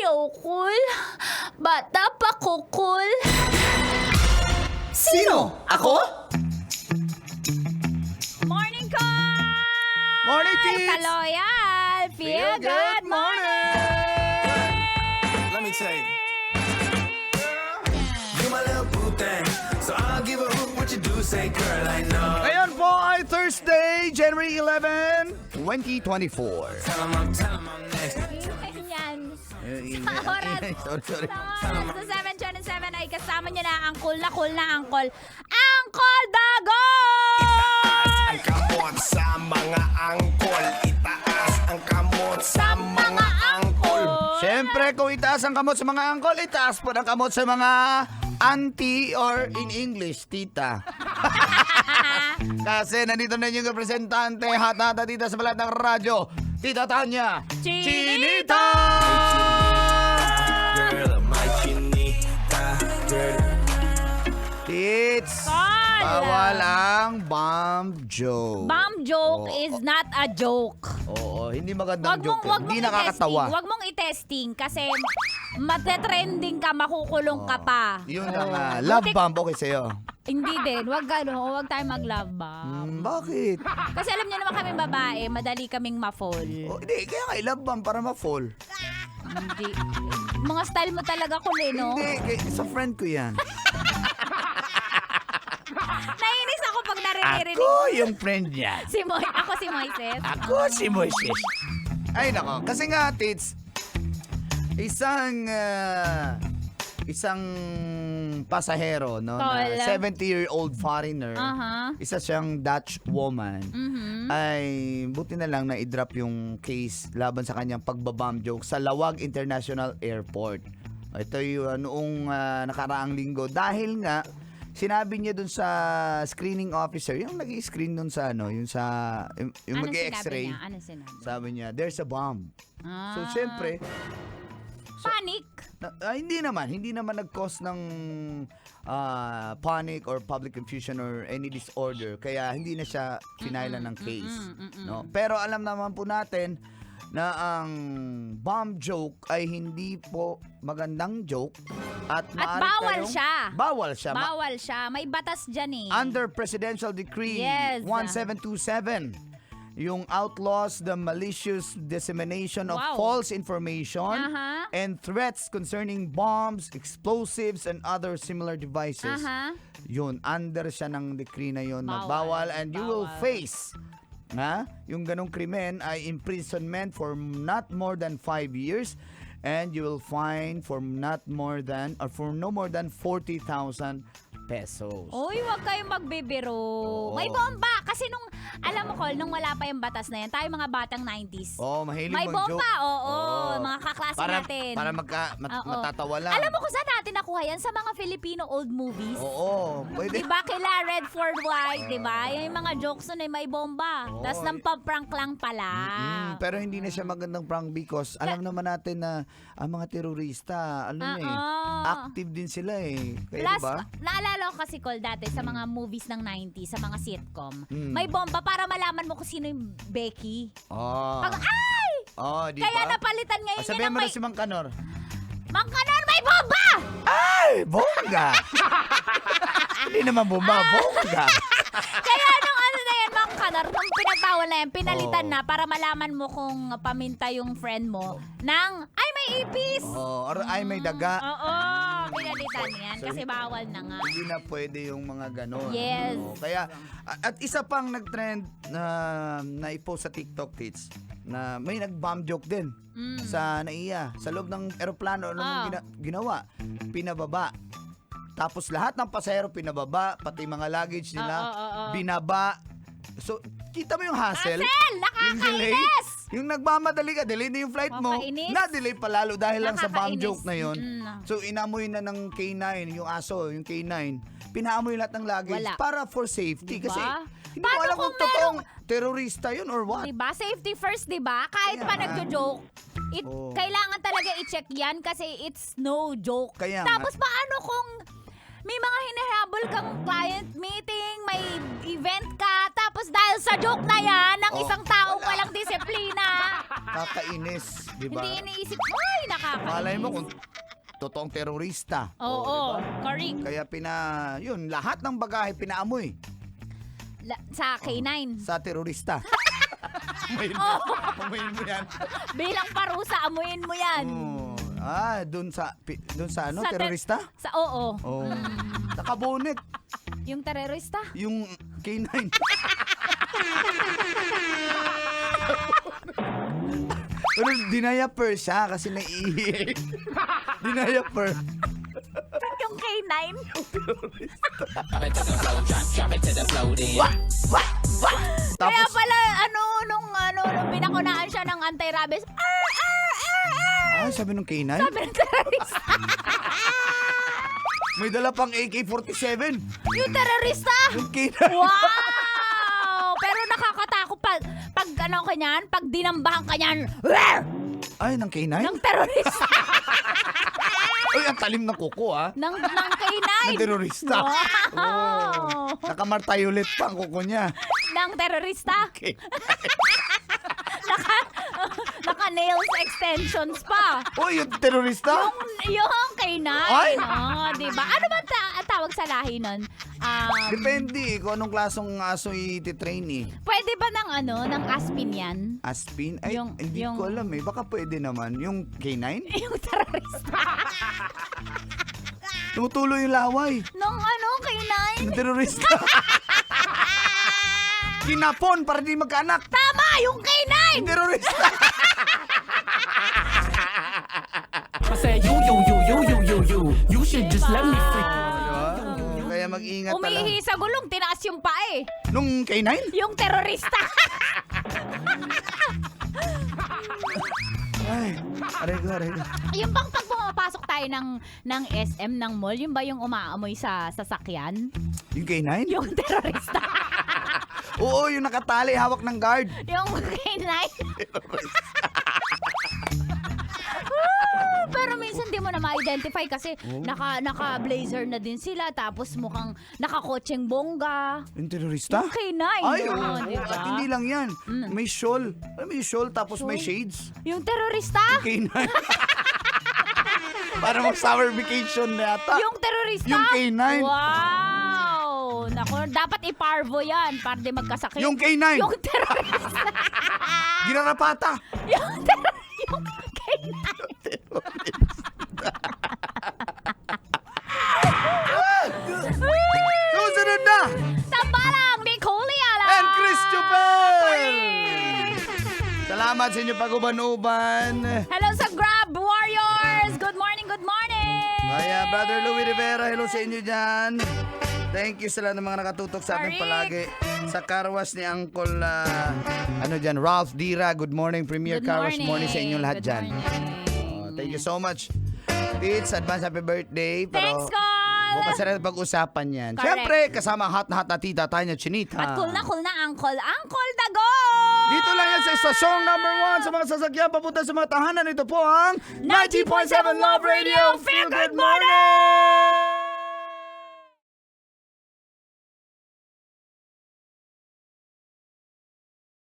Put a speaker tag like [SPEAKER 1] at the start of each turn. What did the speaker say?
[SPEAKER 1] Ayokul. Bata pa kukul.
[SPEAKER 2] Sino? Ako?
[SPEAKER 1] Morning call!
[SPEAKER 2] Morning, Tits!
[SPEAKER 1] Kaloyal! Feel good morning!
[SPEAKER 3] Let me tell you. You my little boo thing, so I'll give a hoot what you do, say girl, I know.
[SPEAKER 2] Ngayon po ay Thursday, January 11, 2024.
[SPEAKER 3] Tell 'em I'm next.
[SPEAKER 1] Yan.
[SPEAKER 2] Sa
[SPEAKER 1] oras.
[SPEAKER 2] Sorry.
[SPEAKER 1] Sa 7:27 ay kasama niyo na ang cool na Uncle. Uncle Dago!
[SPEAKER 3] Ang kamot sa mga angkol, itaas ang kamot sa mga angkol.
[SPEAKER 2] Siyempre, kung itaas ang kamot sa mga angkol, itaas po ang kamot sa mga auntie or in English, tita. Kasi nandito na yung representante, hata dito sa balat ng radyo, Tita Tanya
[SPEAKER 1] Chinita!
[SPEAKER 3] Girl, my chinita, girl.
[SPEAKER 2] Tits,
[SPEAKER 1] Call!
[SPEAKER 2] bawal ang bomb joke.
[SPEAKER 1] Bomb joke
[SPEAKER 2] Oo.
[SPEAKER 1] is not a joke.
[SPEAKER 2] Oo, hindi magandang joke. Hindi nakakatawa.
[SPEAKER 1] Wag mong i-testing kasi mate-trending ka, makukulong ka pa.
[SPEAKER 2] Yun ang love bomb, okay sa'yo.
[SPEAKER 1] Hindi din. Wag tayo mag-love bomb.
[SPEAKER 2] Bakit?
[SPEAKER 1] Kasi alam niyo naman kami babae, madali kaming ma-fall.
[SPEAKER 2] Oh, hindi, kaya nga i-love bomb para ma-fall.
[SPEAKER 1] Hindi. Mga style mo talaga kuли, no?
[SPEAKER 2] Hindi, sa friend ko yan.
[SPEAKER 1] Nainis ako pag naririnig.
[SPEAKER 2] Ako yung friend niya.
[SPEAKER 1] Ako si Moises.
[SPEAKER 2] Ako si Moises. Ay nako, kasi nga Tits, isang pasahero, no, na
[SPEAKER 1] Tol.
[SPEAKER 2] 70-year-old foreigner, isa siyang Dutch woman, ay buti na lang na i-drop yung case laban sa kanyang pagbabomb joke sa Lawag International Airport. Ito yung noong nakaraang linggo dahil nga sinabi niya dun sa screening officer, yung nag-i-screen dun sa yung mag-i-x-ray.
[SPEAKER 1] Ano sinabi?
[SPEAKER 2] Sabi niya, there's a bomb. So, syempre,
[SPEAKER 1] Panic.
[SPEAKER 2] hindi naman nag-cause ng panic or public confusion or any disorder. Kaya hindi na siya pinailan ng case. No? Pero alam naman po natin na ang bomb joke ay hindi po magandang joke at
[SPEAKER 1] bawal siya.
[SPEAKER 2] Bawal siya.
[SPEAKER 1] Bawal siya. May batas dyan eh.
[SPEAKER 2] Under Presidential Decree
[SPEAKER 1] Yes.
[SPEAKER 2] 1727, yung outlaws the malicious dissemination of
[SPEAKER 1] Wow.
[SPEAKER 2] false information
[SPEAKER 1] Aha.
[SPEAKER 2] and threats concerning bombs, explosives, and other similar devices.
[SPEAKER 1] Aha.
[SPEAKER 2] Yun, under siya ng decree na yun.
[SPEAKER 1] Bawal.
[SPEAKER 2] Bawal and you will
[SPEAKER 1] Bawal.
[SPEAKER 2] face yung ganong krimen ay imprisonment for not more than 5 years and you will fine for no more than 40,000 pesos.
[SPEAKER 1] Uy, wag kayong magbibiro.
[SPEAKER 2] Oo.
[SPEAKER 1] May bomba. Kasi alam mo, Col, nung wala pa yung batas na yan, tayo mga batang 90s.
[SPEAKER 2] Mahilig
[SPEAKER 1] May
[SPEAKER 2] mag-joke.
[SPEAKER 1] bomba, oo. Mga kaklase
[SPEAKER 2] para,
[SPEAKER 1] natin.
[SPEAKER 2] Para
[SPEAKER 1] Oo.
[SPEAKER 2] matatawa lang.
[SPEAKER 1] Alam mo kung saan natin nakuha yan? Sa mga Filipino old movies.
[SPEAKER 2] Oo, pwede.
[SPEAKER 1] Diba kila Redford White, diba? Yung mga jokes nun ay may bomba.
[SPEAKER 2] Oo.
[SPEAKER 1] Tapos prank lang pala.
[SPEAKER 2] Pero hindi na siya magandang prank because alam naman natin na ang mga terorista, active din sila eh. Kaya
[SPEAKER 1] Plus,
[SPEAKER 2] diba?
[SPEAKER 1] naalala ko kasi, Col, dati sa mga movies ng 90s, sa mga sitcom,
[SPEAKER 2] Mm.
[SPEAKER 1] may bomba para malaman mo kung sino yung Becky.
[SPEAKER 2] Oh.
[SPEAKER 1] Pag, ay!
[SPEAKER 2] Di
[SPEAKER 1] Kaya
[SPEAKER 2] ba?
[SPEAKER 1] napalitan ngayon yun
[SPEAKER 2] Sabihin
[SPEAKER 1] ng
[SPEAKER 2] mo na
[SPEAKER 1] may...
[SPEAKER 2] si Mang Kanor.
[SPEAKER 1] Mang Kanor, may bomba!
[SPEAKER 2] Ay, bongga! Hindi naman bomba, bongga.
[SPEAKER 1] Kaya nung na yan, Mang Kanor, nung pinagbawal na yan, pinalitan na para malaman mo kung paminta yung friend mo ng, ay, may ipis!
[SPEAKER 2] Or ay may daga.
[SPEAKER 1] Oo, pinalitan yan kasi bawal na nga.
[SPEAKER 2] Hindi na pwede yung mga ganon.
[SPEAKER 1] Yes.
[SPEAKER 2] Kaya, at isa pang nag-trend na i-post sa TikTok, Tits, na may nag-bomb joke din sa NAIA. Sa loob ng eroplano, ginawa? Pinababa. Tapos lahat ng pasahero pinababa, pati mga luggage nila, binaba. So, kita mo yung hassle? Yung delay?
[SPEAKER 1] Nakakainis!
[SPEAKER 2] Yung nagmamadali ka, delay na yung flight mo,
[SPEAKER 1] Nakakainis.
[SPEAKER 2] na-delay pa lalo dahil lang sa bomb
[SPEAKER 1] Nakakainis.
[SPEAKER 2] joke na yun. So, inamoy na ng K9, yung aso, yung K9. Pinaamoy lahat ng luggage
[SPEAKER 1] Wala.
[SPEAKER 2] para for safety.
[SPEAKER 1] Diba?
[SPEAKER 2] Kasi, hindi
[SPEAKER 1] Paano
[SPEAKER 2] ko alam
[SPEAKER 1] kung
[SPEAKER 2] kung totoong terorista yun or what.
[SPEAKER 1] Diba? Safety first, diba? Kahit
[SPEAKER 2] Kaya
[SPEAKER 1] pa
[SPEAKER 2] nga.
[SPEAKER 1] nagjo-joke,
[SPEAKER 2] Oo.
[SPEAKER 1] kailangan talaga i-check yan kasi it's no joke.
[SPEAKER 2] Kaya
[SPEAKER 1] Tapos
[SPEAKER 2] nga.
[SPEAKER 1] paano kung may mga hinahabol kang client meeting, may event ka, tapos dahil sa joke na yan ng
[SPEAKER 2] Oh,
[SPEAKER 1] isang taong
[SPEAKER 2] wala.
[SPEAKER 1] walang disiplina,
[SPEAKER 2] Kakainis, di ba?
[SPEAKER 1] Hindi iniisip, ay, nakakainis.
[SPEAKER 2] Malay mo kung totoong terorista.
[SPEAKER 1] Oo,
[SPEAKER 2] diba?
[SPEAKER 1] correct.
[SPEAKER 2] Kaya yun, lahat ng bagahe pinaamoy
[SPEAKER 1] Sa K9.
[SPEAKER 2] sa terorista. Amuyin mo yan.
[SPEAKER 1] Bilang parusa, amuyin mo yan.
[SPEAKER 2] Dun sa ano,
[SPEAKER 1] Sa
[SPEAKER 2] terorista?
[SPEAKER 1] Oo.
[SPEAKER 2] Oh. Nakabonet.
[SPEAKER 1] Yung terorista.
[SPEAKER 2] Yung K9. Pero dinayapper siya kasi naiihi. Dinayapper.
[SPEAKER 1] Yung K9. Kaya
[SPEAKER 2] Tapos,
[SPEAKER 1] pala, nung pinakunaan siya ng anti-rabies,
[SPEAKER 2] sabi nung K9,
[SPEAKER 1] sabi ng terorista.
[SPEAKER 2] may dala pang AK-47.
[SPEAKER 1] Yung terorista!
[SPEAKER 2] Yung K9.
[SPEAKER 1] Wow! Pero nakakatakot pag kanyan, pag dinambahan kanyan,
[SPEAKER 2] Ay, ng K9?
[SPEAKER 1] ng terorista.
[SPEAKER 2] Ay, ang talim ng kuko,
[SPEAKER 1] ng K9.
[SPEAKER 2] Ng terorista.
[SPEAKER 1] Wow!
[SPEAKER 2] Nakamartayulit pa ang kuko niya.
[SPEAKER 1] Ng terorista.
[SPEAKER 2] Okay.
[SPEAKER 1] Naka-nails extensions pa.
[SPEAKER 2] Oh, yung terorista?
[SPEAKER 1] Yung K9.
[SPEAKER 2] Ay!
[SPEAKER 1] Diba? Ano ba tawag sa lahi nun?
[SPEAKER 2] Depende kung anong klasong aso iti-train eh.
[SPEAKER 1] Pwede ba ng aspin yan?
[SPEAKER 2] Aspin? Ay,
[SPEAKER 1] Yung-
[SPEAKER 2] hindi
[SPEAKER 1] yung-
[SPEAKER 2] ko alam eh. Baka pwede naman. Yung K9?
[SPEAKER 1] Yung terorista.
[SPEAKER 2] Tumutulo yung laway.
[SPEAKER 1] Nung K9?
[SPEAKER 2] Yung terorista. Kinapon para di magkaanak.
[SPEAKER 1] Tama! Yung K9!
[SPEAKER 2] Yung terorista.
[SPEAKER 4] I said, you should just let me freak.
[SPEAKER 2] Diba? Kaya mag-ingat talaga.
[SPEAKER 1] Umihi sa gulong, tinaas yung pae.
[SPEAKER 2] Nung K9?
[SPEAKER 1] Yung terorista.
[SPEAKER 2] Ay, aray ko.
[SPEAKER 1] Yung bang pag pumapasok tayo ng SM, ng mall, yung ba yung umaamoy sa sasakyan?
[SPEAKER 2] Yung K9?
[SPEAKER 1] Yung terorista.
[SPEAKER 2] Oo, yung nakatali, hawak ng guard.
[SPEAKER 1] Yung K9. Pero minsan di mo na ma-identify kasi naka-blazer na din sila tapos mukhang nakakotseng bongga.
[SPEAKER 2] Yung terorista?
[SPEAKER 1] Yung K9.
[SPEAKER 2] Ay,
[SPEAKER 1] yun,
[SPEAKER 2] oo.
[SPEAKER 1] diba?
[SPEAKER 2] At hindi lang yan. May shawl. May shawl tapos may shades.
[SPEAKER 1] Yung terorista?
[SPEAKER 2] K9. Para mag-summer vacation na yata.
[SPEAKER 1] Yung terorista?
[SPEAKER 2] Yung K9.
[SPEAKER 1] Wow! Naku, dapat iparvo yan para di magkasakit.
[SPEAKER 2] Yung K9.
[SPEAKER 1] Yung terorista.
[SPEAKER 2] Ginarapata.
[SPEAKER 1] Yung K9.
[SPEAKER 2] Susunod na!
[SPEAKER 1] Tambalang ni Kuliala.
[SPEAKER 2] And Chris Chupel! Salamat sa inyo pag-uban-uban.
[SPEAKER 1] Hello sa Grab Warriors. Good morning, good morning.
[SPEAKER 2] Kaya Brother Louie Rivera, hello sa inyo dyan. Thank you sa lahat ng mga nakatutok sa atin
[SPEAKER 1] Sorry.
[SPEAKER 2] palagi. Sa carwash ni Uncle, Ralph Dira. Good morning, Premier
[SPEAKER 1] Good
[SPEAKER 2] Carwash. Morning sa inyong lahat
[SPEAKER 1] Good
[SPEAKER 2] dyan.
[SPEAKER 1] morning.
[SPEAKER 2] Thank you so much. Tits, advance happy birthday. Pero
[SPEAKER 1] Thanks, Col.
[SPEAKER 2] bukas na rin pag-usapan yan.
[SPEAKER 1] Correct.
[SPEAKER 2] Siyempre, kasama ang hot na hot na tita, Tanya Chinita.
[SPEAKER 1] At cool na, Uncle. Uncle Dago!
[SPEAKER 2] Dito lang yan sa stasyong number 1 sa mga sasakyan papunta sa mga tahanan. Ito po ang 90.7 Love Radio. Feel good morning!